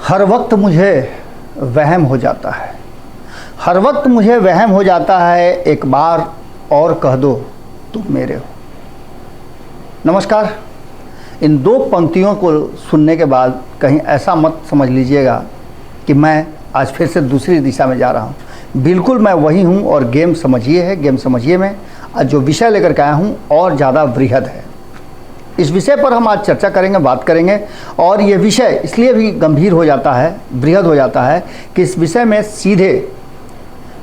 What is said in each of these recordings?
हर वक्त मुझे वहम हो जाता है, हर वक्त मुझे वहम हो जाता है, एक बार और कह दो तुम मेरे हो। नमस्कार। इन दो पंक्तियों को सुनने के बाद कहीं ऐसा मत समझ लीजिएगा कि मैं आज फिर से दूसरी दिशा में जा रहा हूँ। बिल्कुल मैं वही हूँ और गेम समझिए है। गेम समझिए में आज जो विषय लेकर के आया हूँ और ज़्यादा वृहद है। इस विषय पर हम आज चर्चा करेंगे, बात करेंगे। और ये विषय इसलिए भी गंभीर हो जाता है, वृहद हो जाता है कि इस विषय में सीधे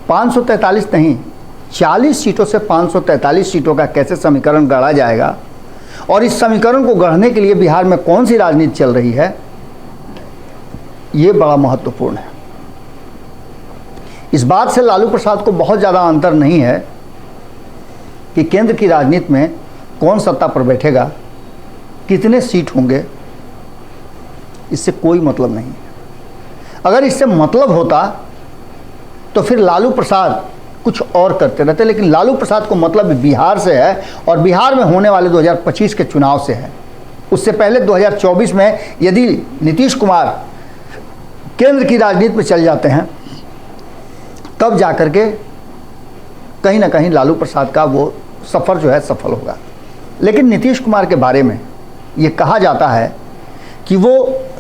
543 नहीं 40 सीटों से 543 सीटों का कैसे समीकरण गढ़ा जाएगा और इस समीकरण को गढ़ने के लिए बिहार में कौन सी राजनीति चल रही है, ये बड़ा महत्वपूर्ण है। इस बात से लालू प्रसाद को बहुत ज़्यादा अंतर नहीं है कि केंद्र की राजनीति में कौन सत्ता पर बैठेगा, कितने सीट होंगे, इससे कोई मतलब नहीं है। अगर इससे मतलब होता तो फिर लालू प्रसाद कुछ और करते रहते, लेकिन लालू प्रसाद को मतलब बिहार से है और बिहार में होने वाले 2025 के चुनाव से है। उससे पहले 2024 में यदि नीतीश कुमार केंद्र की राजनीति में चल जाते हैं तब जाकर के कहीं ना कहीं लालू प्रसाद का वो सफ़र जो है सफल होगा। लेकिन नीतीश कुमार के बारे में ये कहा जाता है कि वो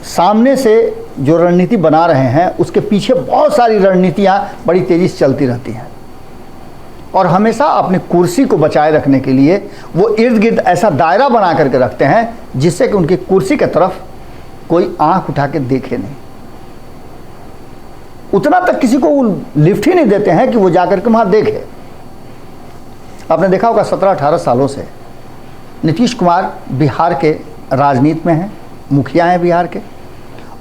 सामने से जो रणनीति बना रहे हैं उसके पीछे बहुत सारी रणनीतियाँ बड़ी तेज़ी से चलती रहती हैं और हमेशा अपनी कुर्सी को बचाए रखने के लिए वो इर्द गिर्द ऐसा दायरा बना करके रखते हैं जिससे कि उनकी कुर्सी की तरफ कोई आंख उठा के देखे नहीं। उतना तक किसी को वो लिफ्ट ही नहीं देते हैं कि वो जाकर के वहाँ देखे। आपने देखा होगा 17-18 सालों से नीतीश कुमार बिहार के राजनीति में हैं, मुखिया हैं बिहार के,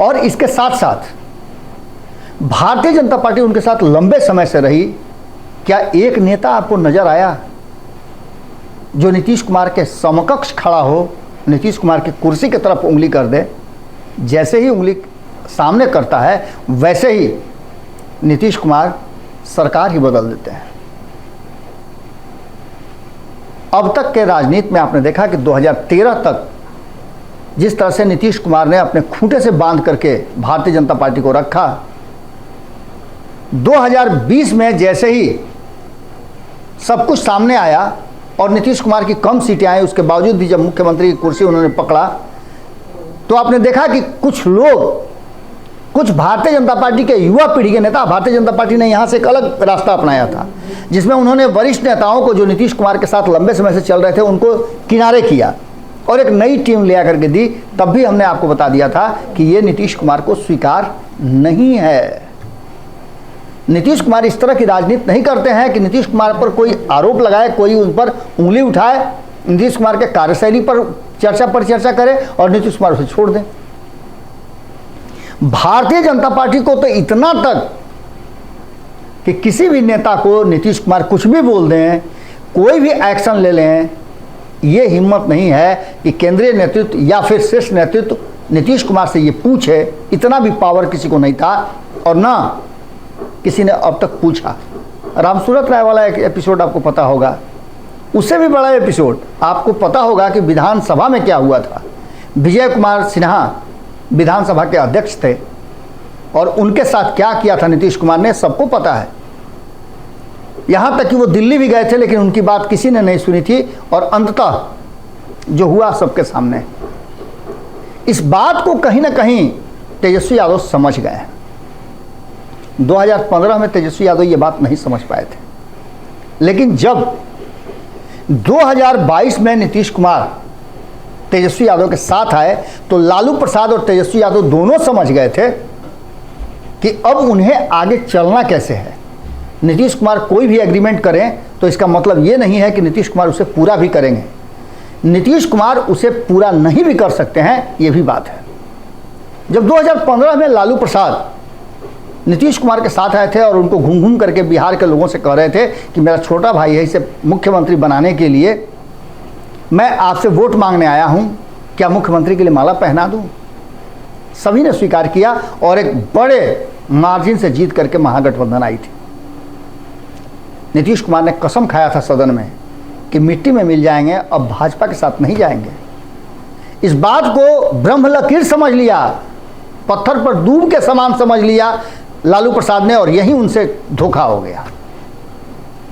और इसके साथ साथ भारतीय जनता पार्टी उनके साथ लंबे समय से रही। क्या एक नेता आपको नजर आया जो नीतीश कुमार के समकक्ष खड़ा हो, नीतीश कुमार की कुर्सी की तरफ उंगली कर दे? जैसे ही उंगली सामने करता है वैसे ही नीतीश कुमार सरकार ही बदल देते हैं। अब तक के राजनीति में आपने देखा कि 2013 तक जिस तरह से नीतीश कुमार ने अपने खूंटे से बांध करके भारतीय जनता पार्टी को रखा, 2020 में जैसे ही सब कुछ सामने आया और नीतीश कुमार की कम सीटें आई, उसके बावजूद भी जब मुख्यमंत्री की कुर्सी उन्होंने पकड़ा तो आपने देखा कि कुछ लोग, कुछ भारतीय जनता पार्टी के युवा पीढ़ी के नेता, भारतीय जनता पार्टी ने यहाँ से एक अलग रास्ता अपनाया था जिसमें उन्होंने वरिष्ठ नेताओं को जो नीतीश कुमार के साथ लंबे समय से चल रहे थे उनको किनारे किया और एक नई टीम ले आकर के दी। तब भी हमने आपको बता दिया था कि ये नीतीश कुमार को स्वीकार नहीं है। नीतीश कुमार इस तरह की राजनीति नहीं करते हैं कि नीतीश कुमार पर कोई आरोप लगाए, कोई उन पर उंगली उठाए, नीतीश कुमार के कार्यशैली पर चर्चा करे और नीतीश कुमार उसे छोड़ दें। भारतीय जनता पार्टी को तो इतना तक कि किसी भी नेता को नीतीश कुमार कुछ भी बोल दें, कोई भी एक्शन ले लें, ये हिम्मत नहीं है कि केंद्रीय नेतृत्व या फिर शीर्ष नेतृत्व नीतीश कुमार से ये पूछे। इतना भी पावर किसी को नहीं था और ना किसी ने अब तक पूछा। रामसूरत राय वाला एक एपिसोड आपको पता होगा, उससे भी बड़ा एपिसोड आपको पता होगा कि विधानसभा में क्या हुआ था। विजय कुमार सिन्हा विधानसभा के अध्यक्ष थे और उनके साथ क्या किया था नीतीश कुमार ने, सबको पता है। यहाँ तक कि वो दिल्ली भी गए थे लेकिन उनकी बात किसी ने नहीं सुनी थी और अंततः जो हुआ सबके सामने। इस बात को कहीं ना कहीं तेजस्वी यादव समझ गए। 2015 में तेजस्वी यादव ये बात नहीं समझ पाए थे, लेकिन जब 2022 में नीतीश कुमार तेजस्वी यादव के साथ आए तो लालू प्रसाद और तेजस्वी यादव दोनों समझ गए थे कि अब उन्हें आगे चलना कैसे है। नीतीश कुमार कोई भी एग्रीमेंट करें तो इसका मतलब ये नहीं है कि नीतीश कुमार उसे पूरा भी करेंगे। नीतीश कुमार उसे पूरा नहीं भी कर सकते हैं, ये भी बात है। जब 2015 में लालू प्रसाद नीतीश कुमार के साथ आए थे और उनको घूम घूम करके बिहार के लोगों से कह रहे थे कि मेरा छोटा भाई है, इसे मुख्यमंत्री बनाने के लिए मैं आपसे वोट मांगने आया हूं, क्या मुख्यमंत्री के लिए माला पहना दूं? सभी ने स्वीकार किया और एक बड़े मार्जिन से जीत करके महागठबंधन आई थी। नीतीश कुमार ने कसम खाया था सदन में कि मिट्टी में मिल जाएंगे, अब भाजपा के साथ नहीं जाएंगे। इस बात को ब्रह्म लकीर समझ लिया पत्थर पर दूब के समान समझ लिया लालू प्रसाद ने, और यही उनसे धोखा हो गया।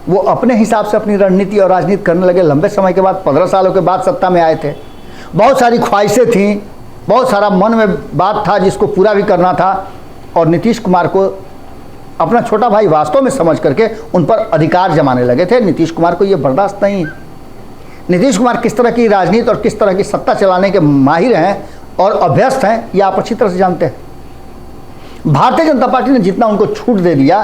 वो अपने हिसाब से अपनी रणनीति और राजनीति करने लगे। लंबे समय के बाद, 15 सालों के बाद सत्ता में आए थे। बहुत सारी ख्वाहिशें थीं, बहुत सारा मन में बात था जिसको पूरा भी करना था, और नीतीश कुमार को अपना छोटा भाई वास्तव में समझ करके उन पर अधिकार जमाने लगे थे। नीतीश कुमार को ये बर्दाश्त नहीं। नीतीश कुमार किस तरह की राजनीति और किस तरह की सत्ता चलाने के माहिर हैं और अभ्यस्त हैं, ये आप अच्छी तरह से जानते हैं। भारतीय जनता पार्टी ने जितना उनको छूट दे दिया,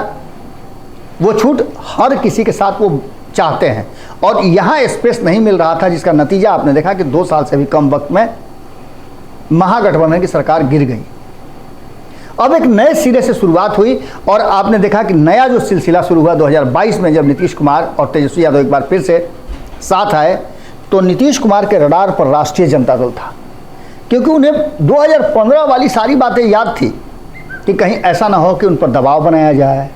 वो छूट हर किसी के साथ वो चाहते हैं, और यहाँ स्पेस नहीं मिल रहा था, जिसका नतीजा आपने देखा कि 2 साल से भी कम वक्त में महागठबंधन की सरकार गिर गई। अब एक नए सिरे से शुरुआत हुई, और आपने देखा कि नया जो सिलसिला शुरू हुआ 2022 में, जब नीतीश कुमार और तेजस्वी यादव एक बार फिर से साथ आए, तो नीतीश कुमार के रडार पर राष्ट्रीय जनता दल था, क्योंकि उन्हें 2015 वाली सारी बातें याद थी कि कहीं ऐसा ना हो कि उन पर दबाव बनाया जाए,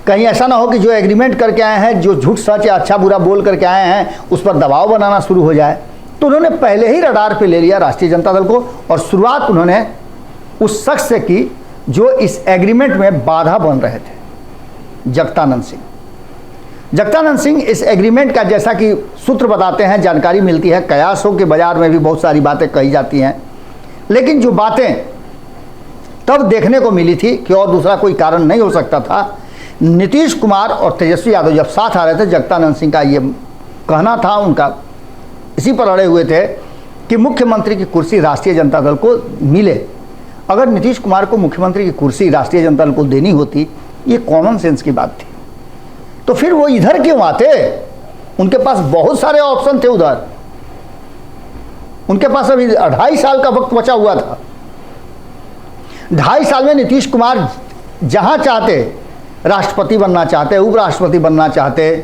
कहीं ऐसा ना हो कि जो एग्रीमेंट करके आए हैं, जो झूठ सच या अच्छा बुरा बोल करके आए हैं, उस पर दबाव बनाना शुरू हो जाए। तो उन्होंने पहले ही रडार पे ले लिया राष्ट्रीय जनता दल को, और शुरुआत उन्होंने उस शख्स से की जो इस एग्रीमेंट में बाधा बन रहे थे, जगतानंद सिंह। जगतानंद सिंह इस एग्रीमेंट का, जैसा कि सूत्र बताते हैं, जानकारी मिलती है, कयासों के बाजार में भी बहुत सारी बातें कही जाती हैं, लेकिन जो बातें तब देखने को मिली थी कि और दूसरा कोई कारण नहीं हो सकता था। नीतीश कुमार और तेजस्वी यादव जब साथ आ रहे थे, जगतानंद सिंह का ये कहना था, उनका इसी पर अड़े हुए थे कि मुख्यमंत्री की कुर्सी राष्ट्रीय जनता दल को मिले। अगर नीतीश कुमार को मुख्यमंत्री की कुर्सी राष्ट्रीय जनता दल को देनी होती, ये कॉमन सेंस की बात थी, तो फिर वो इधर क्यों आते? उनके पास बहुत सारे ऑप्शन थे उधर। उनके पास अभी 2.5 साल का वक्त बचा हुआ था। 2.5 साल में नीतीश कुमार जहां चाहते, राष्ट्रपति बनना चाहते, उपराष्ट्रपति बनना चाहते,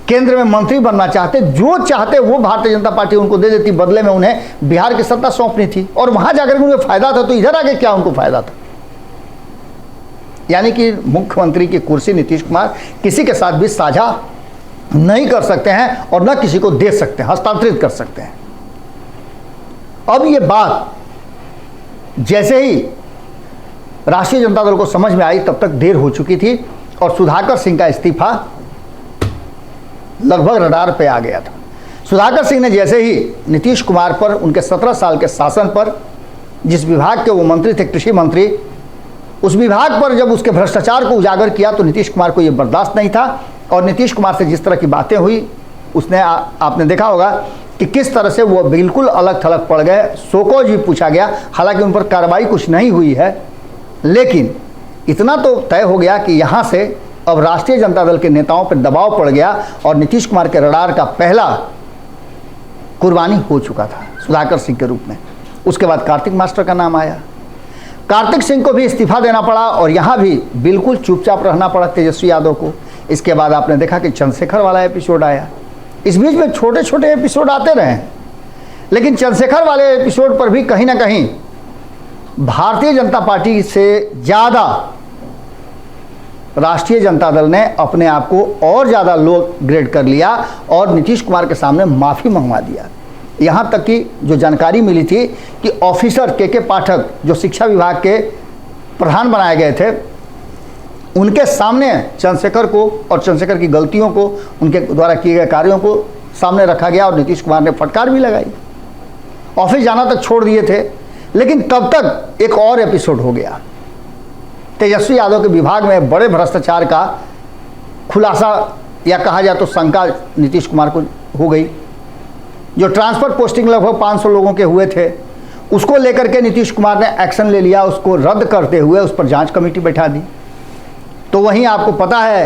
केंद्र में मंत्री बनना चाहते, जो चाहते वो भारतीय जनता पार्टी उनको दे देती। बदले में उन्हें बिहार की सत्ता सौंपनी थी, और वहां जाकर उन्हें फायदा था, तो इधर आके क्या उनको फायदा था? यानी कि मुख्यमंत्री की कुर्सी नीतीश कुमार किसी के साथ भी साझा नहीं कर सकते हैं, और न किसी को दे सकते हैं, हस्तांतरित कर सकते हैं। अब ये बात जैसे ही राष्ट्रीय जनता दल को समझ में आई, तब तक देर हो चुकी थी, और सुधाकर सिंह का इस्तीफा लगभग रडार पे आ गया था। सुधाकर सिंह ने जैसे ही नीतीश कुमार पर, उनके 17 साल के शासन पर, जिस विभाग के वो मंत्री थे, कृषि मंत्री, उस विभाग पर जब उसके भ्रष्टाचार को उजागर किया, तो नीतीश कुमार को ये बर्दाश्त नहीं था। और नीतीश कुमार से जिस तरह की बातें हुई, उसने आपने देखा होगा कि किस तरह से वो बिल्कुल अलग थलग पड़ गए। शोकॉज भी पूछा गया, हालांकि उन पर कार्रवाई कुछ नहीं हुई है, लेकिन इतना तो तय हो गया कि यहाँ से अब राष्ट्रीय जनता दल के नेताओं पर दबाव पड़ गया, और नीतीश कुमार के रडार का पहला कुर्बानी हो चुका था सुधाकर सिंह के रूप में। उसके बाद कार्तिक मास्टर का नाम आया। कार्तिक सिंह को भी इस्तीफा देना पड़ा, और यहाँ भी बिल्कुल चुपचाप रहना पड़ा तेजस्वी यादव को। इसके बाद आपने देखा कि चंद्रशेखर वाला एपिसोड आया। इस बीच में छोटे छोटे एपिसोड आते रहे, लेकिन चंद्रशेखर वाले एपिसोड पर भी कहीं ना कहीं भारतीय जनता पार्टी से ज़्यादा राष्ट्रीय जनता दल ने अपने आप को और ज़्यादा लो ग्रेड कर लिया, और नीतीश कुमार के सामने माफ़ी मंगवा दिया। यहाँ तक कि जो जानकारी मिली थी कि ऑफिसर के पाठक, जो शिक्षा विभाग के प्रधान बनाए गए थे, उनके सामने चंद्रशेखर को और चंद्रशेखर की गलतियों को, उनके द्वारा किए गए कार्यों को सामने रखा गया, और नीतीश कुमार ने फटकार भी लगाई। ऑफिस जाना तक छोड़ दिए थे। लेकिन तब तक एक और एपिसोड हो गया। तेजस्वी यादव के विभाग में बड़े भ्रष्टाचार का खुलासा, या कहा जाए तो शंका, नीतीश कुमार को हो गई। जो ट्रांसफर पोस्टिंग लगभग 500 लोगों के हुए थे, उसको लेकर के नीतीश कुमार ने एक्शन ले लिया। उसको रद्द करते हुए उस पर जांच कमेटी बैठा दी। तो वहीं आपको पता है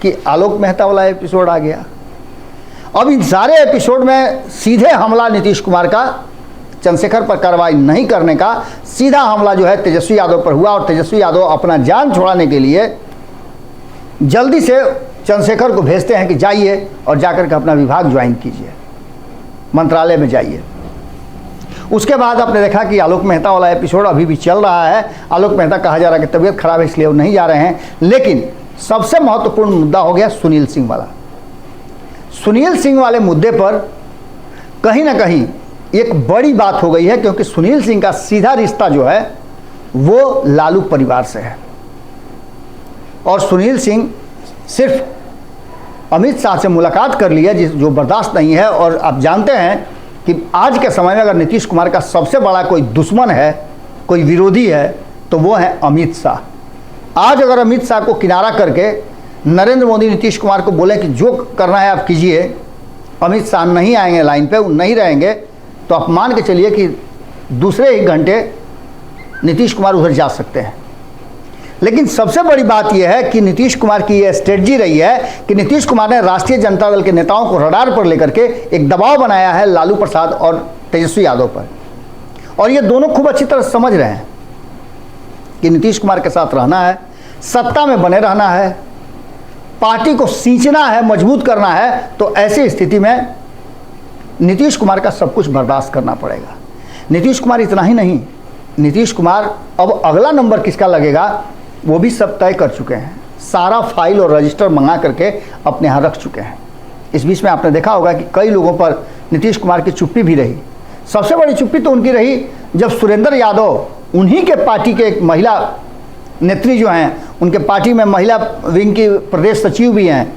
कि आलोक मेहता वाला एपिसोड आ गया। अब इन सारे एपिसोड में सीधे हमला नीतीश कुमार का, चंद्रशेखर पर कार्रवाई नहीं करने का सीधा हमला जो है तेजस्वी यादव पर हुआ, और तेजस्वी यादव अपना जान छुड़ाने के लिए जल्दी से चंद्रशेखर को भेजते हैं कि जाइए और जाकर के अपना विभाग ज्वाइन कीजिए, मंत्रालय में जाइए। उसके बाद आपने देखा कि आलोक मेहता वाला एपिसोड अभी भी चल रहा है। आलोक मेहता कहा जा रहा है कि तबीयत खराब है इसलिए वो नहीं जा रहे हैं, लेकिन सबसे महत्वपूर्ण मुद्दा हो गया सुनील सिंह वाला। सुनील सिंह वाले मुद्दे पर कहीं ना कहीं एक बड़ी बात हो गई है, क्योंकि सुनील सिंह का सीधा रिश्ता जो है वो लालू परिवार से है। और सुनील सिंह सिर्फ अमित शाह से मुलाकात कर लिया जो बर्दाश्त नहीं है। और आप जानते हैं कि आज के समय में अगर नीतीश कुमार का सबसे बड़ा कोई दुश्मन है, कोई विरोधी है, तो वो है अमित शाह। आज अगर अमित शाह को किनारा करके नरेंद्र मोदी नीतीश कुमार को बोले कि जो करना है आप कीजिए, अमित शाह नहीं आएंगे लाइन पे, नहीं रहेंगे, तो आप मान के चलिए कि दूसरे ही घंटे नीतीश कुमार उधर जा सकते हैं। लेकिन सबसे बड़ी बात यह है कि नीतीश कुमार की यह स्ट्रेटजी रही है कि नीतीश कुमार ने राष्ट्रीय जनता दल के नेताओं को रडार पर लेकर के एक दबाव बनाया है लालू प्रसाद और तेजस्वी यादव पर। और ये दोनों खूब अच्छी तरह समझ रहे हैं कि नीतीश कुमार के साथ रहना है, सत्ता में बने रहना है, पार्टी को सींचना है, मजबूत करना है, तो ऐसी स्थिति में नीतीश कुमार का सब कुछ बर्दाश्त करना पड़ेगा। नीतीश कुमार इतना ही नहीं, नीतीश कुमार अब अगला नंबर किसका लगेगा वो भी सब तय कर चुके हैं। सारा फाइल और रजिस्टर मंगा करके अपने यहाँ रख चुके हैं। इस बीच में आपने देखा होगा कि कई लोगों पर नीतीश कुमार की चुप्पी भी रही। सबसे बड़ी चुप्पी तो उनकी रही जब सुरेंद्र यादव, उन्हीं के पार्टी के एक महिला नेत्री जो हैं, उनके पार्टी में महिला विंग की प्रदेश सचिव भी हैं,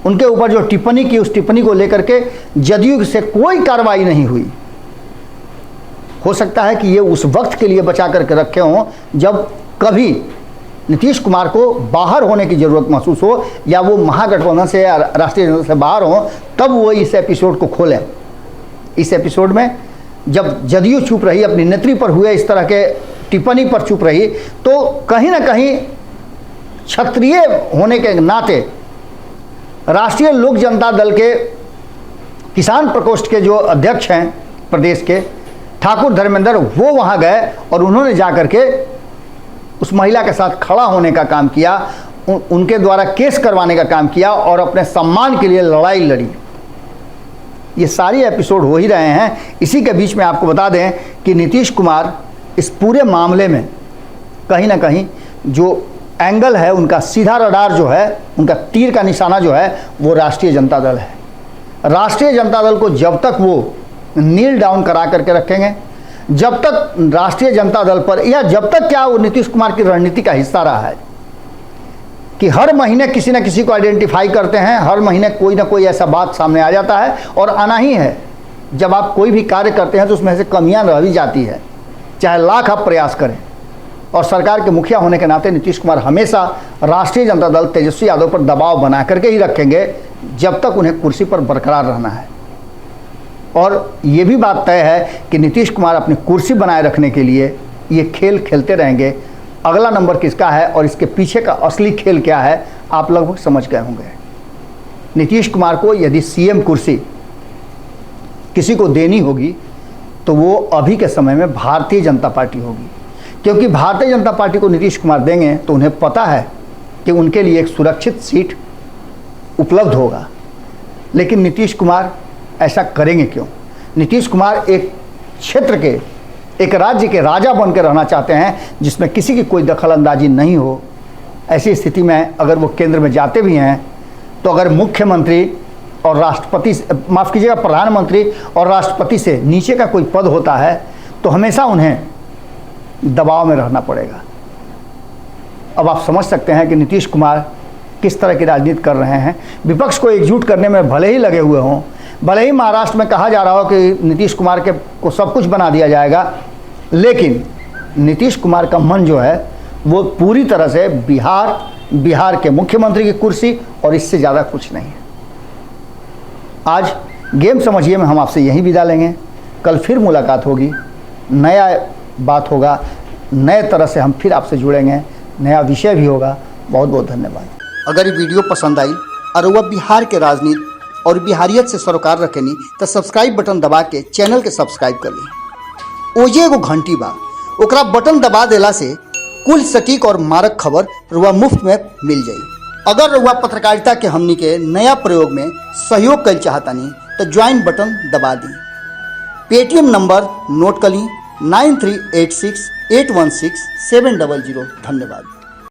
उनके ऊपर जो टिप्पणी की, उस टिप्पणी को लेकर के जदयू से कोई कार्रवाई नहीं हुई। हो सकता है कि ये उस वक्त के लिए बचा करके रखे हों जब कभी नीतीश कुमार को बाहर होने की ज़रूरत महसूस हो, या वो महागठबंधन से या राष्ट्रीय जनता से बाहर हो, तब वो इस एपिसोड को खोलें। इस एपिसोड में जब जदयू चुप रही, अपनी नेत्री पर हुए इस तरह के टिप्पणी पर चुप रही, तो कहीं ना कहीं क्षत्रिय होने के नाते राष्ट्रीय लोक जनता दल के किसान प्रकोष्ठ के जो अध्यक्ष हैं प्रदेश के, ठाकुर धर्मेंद्र, वो वहाँ गए और उन्होंने जाकर के उस महिला के साथ खड़ा होने का काम किया, उनके द्वारा केस करवाने का काम किया और अपने सम्मान के लिए लड़ाई लड़ी। ये सारी एपिसोड हो ही रहे हैं। इसी के बीच में आपको बता दें कि नीतीश कुमार इस पूरे मामले में कहीं ना कहीं जो एंगल है, उनका सीधा रडार जो है, उनका तीर का निशाना जो है, वो राष्ट्रीय जनता दल है। राष्ट्रीय जनता दल को जब तक वो नील डाउन करा करके रखेंगे, जब तक राष्ट्रीय जनता दल पर, या जब तक क्या वो नीतीश कुमार की रणनीति का हिस्सा रहा है कि हर महीने किसी न किसी को आइडेंटिफाई करते हैं, हर महीने कोई ना कोई ऐसा बात सामने आ जाता है, और आना ही है। जब आप कोई भी कार्य करते हैं तो उसमें से कमियां रह भी जाती है, चाहे लाख आप प्रयास करें। और सरकार के मुखिया होने के नाते नीतीश कुमार हमेशा राष्ट्रीय जनता दल तेजस्वी यादव पर दबाव बना करके ही रखेंगे जब तक उन्हें कुर्सी पर बरकरार रहना है। और ये भी बात तय है कि नीतीश कुमार अपनी कुर्सी बनाए रखने के लिए ये खेल खेलते रहेंगे। अगला नंबर किसका है और इसके पीछे का असली खेल क्या है, आप लगभग समझ गए होंगे। नीतीश कुमार को यदि सीएम कुर्सी किसी को देनी होगी तो वो अभी के समय में भारतीय जनता पार्टी होगी, क्योंकि भारतीय जनता पार्टी को नीतीश कुमार देंगे तो उन्हें पता है कि उनके लिए एक सुरक्षित सीट उपलब्ध होगा। लेकिन नीतीश कुमार ऐसा करेंगे क्यों? नीतीश कुमार एक क्षेत्र के, एक राज्य के राजा बनकर रहना चाहते हैं जिसमें किसी की कोई दखल अंदाजी नहीं हो। ऐसी स्थिति में अगर वो केंद्र में जाते भी हैं तो अगर मुख्यमंत्री और राष्ट्रपति, माफ़ कीजिएगा, प्रधानमंत्री और राष्ट्रपति से नीचे का कोई पद होता है तो हमेशा उन्हें दबाव में रहना पड़ेगा। अब आप समझ सकते हैं कि नीतीश कुमार किस तरह की राजनीति कर रहे हैं। विपक्ष को एकजुट करने में भले ही लगे हुए हों, भले ही महाराष्ट्र में कहा जा रहा हो कि नीतीश कुमार को सब कुछ बना दिया जाएगा, लेकिन नीतीश कुमार का मन जो है वो पूरी तरह से बिहार के मुख्यमंत्री की कुर्सी, और इससे ज़्यादा कुछ नहीं है। आज गेम समझिए में हम आपसे यहीं विदा लेंगे। कल फिर मुलाकात होगी, नया बात होगा, नए तरह से हम फिर आपसे जुड़ेंगे, नया विषय भी होगा। बहुत बहुत धन्यवाद। अगर ये वीडियो पसंद आई और वह बिहार के राजनीति और बिहारियत से सरोकार रखेनी तो सब्सक्राइब बटन दबा के चैनल के सब्सक्राइब कर ली। ओजे एगो घंटी बा, ओकरा बटन दबा देला से कुल सटीक और मारक खबर रुआ मुफ्त में मिल जाई। अगर रुआ पत्रकारिता के हमनी के नया प्रयोग में सहयोग कर चाहतानी तो ज्वाइन बटन दबा दी। पेटीएम नंबर नोट कर ली 9386816700। धन्यवाद।